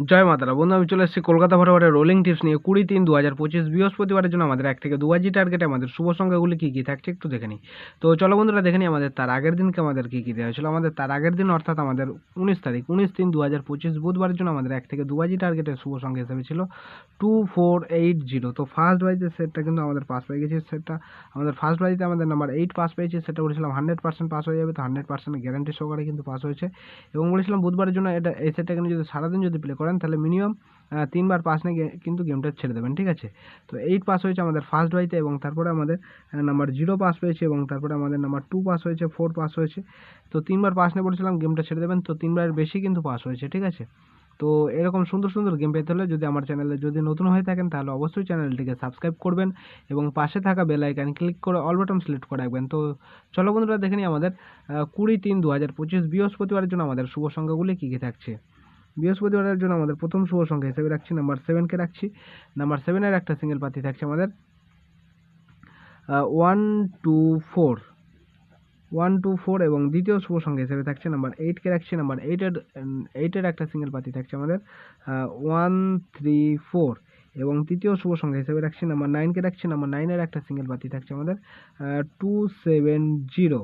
জয় মাতারা বন্ধু, আমি চলে এসেছি কলকাতা ফরওয়ার্ডের রোলিং টিপস নিয়ে 20/3/2025 বৃহস্পতিবারের জন্য আমাদের 1 থেকে 2 বাজি টার্গেটে আমাদের শুভ সংখ্যাগুলি কী কী থাকছে একটু দেখে নিই। তো চলো বন্ধুরা দেখে নিই আমাদের তার আগের দিনকে আমাদের কী কী দেওয়া হয়েছিল। আমাদের তার আগের দিন অর্থাৎ আমাদের 19 তারিখ 19/3/2025 বুধবারের জন্য আমাদের 1 থেকে 2 বাজি টার্গেটের শুভ সংখ্যা হিসেবে ছিল 2480। তো ফার্স্ট বাজিতে সেটটা কিন্তু আমাদের পাস পেয়ে গেছে। সেটটা আমাদের ফার্স্ট বাজিতে আমাদের নাম্বার 8 পাস পেয়েছে। সেটা বলেছিলাম 100% পাস হয়ে যাবে, তো 100% গ্যারান্টি সহকারে কিন্তু পাস হয়েছে। এবং বলেছিলাম বুধবারের জন্য এই সেটটা কিন্তু যদি সারাদিন যদি প্লে করেন তাহলে মিনিমাম 3 বার পাস নিয়ে কিন্তু গেমটা ছেড়ে দেবেন, ঠিক আছে। তো 8 পাস হয়েছে আমাদের ফার্স্ট বাইতে, এবং তারপরে আমাদের নাম্বার 0 পাস পেয়েছে, এবং তারপরে আমাদের নাম্বার 2 পাস হয়েছে, 4 পাস হয়েছে। তো 3 বার পাস নিয়ে বলেছিলাম গেমটা ছেড়ে দেবেন, তো 3বারের বেশি কিন্তু পাস হয়েছে, ঠিক আছে। তো এরকম সুন্দর সুন্দর গেম পেতে হলে যদি আমার চ্যানেলে যদি নতুন হয়ে থাকেন তাহলে অবশ্যই চ্যানেলটিকে সাবস্ক্রাইব করবেন এবং পাশে থাকা বেল আইকন ক্লিক করে অল বাটন সিলেক্ট করে রাখবেন। তো চলো বন্ধুরা দেখে নিই আমাদের 20/3/2025 বৃহস্পতিবারের জন্য আমাদের শুভ সংখ্যাগুলি কী কী থাকছে। বৃহস্পতিবারের জন্য আমাদের প্রথম শুভ সংখ্যা হিসেবে রাখছি নাম্বার 7কে রাখছি। নাম্বার 7-এর একটা সিঙ্গেল পাতি থাকছে আমাদের 124 124, এবং দ্বিতীয় শুভ সংখ্যা হিসেবে থাকছে নাম্বার 8কে রাখছি। নাম্বার 8-এর একটা সিঙ্গেল পাতি থাকছে আমাদের 134, এবং তৃতীয় শুভ সংখ্যা হিসেবে রাখছি নাম্বার 9কে রাখছি। নাম্বার 9-এর একটা সিঙ্গেল পাতি থাকছে আমাদের 270,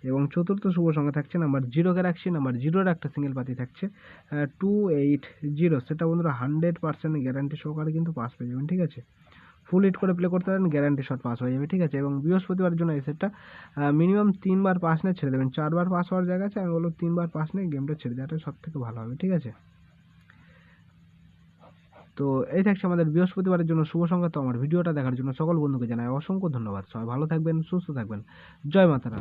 এবং চতুর্থ শুভ সংখ্যা থাকছে নাম্বার 0কে রাখছি। নাম্বার 0-এর একটা সিঙ্গেল পাতি থাকছে 280। সেটা বন্ধুরা 100% গ্যারান্টি সহকারে কিন্তু পাস পেয়ে যাবেন, ঠিক আছে। ফুল হিট করে প্লে করতে পারেন, গ্যারান্টি শট পাস হয়ে যাবে, ঠিক আছে। এবং বৃহস্পতিবারের জন্য এই সেটটা মিনিমাম 3 বার পাস নিয়ে ছেড়ে দেবেন। 4 বার পাস হওয়ার জায়গা আছে, আমি বলবো 3 বার পাস নিয়ে গেমটা ছেড়ে দেওয়াটা সব থেকে ভালো হবে, ঠিক আছে। তো এই থাকছে আমাদের বৃহস্পতিবারের জন্য শুভ সংখ্যা। তো আমার ভিডিওটা দেখার জন্য সকল বন্ধুকে জানাই অসংখ্য ধন্যবাদ। সবাই ভালো থাকবেন, সুস্থ থাকবেন। জয় মাতারা।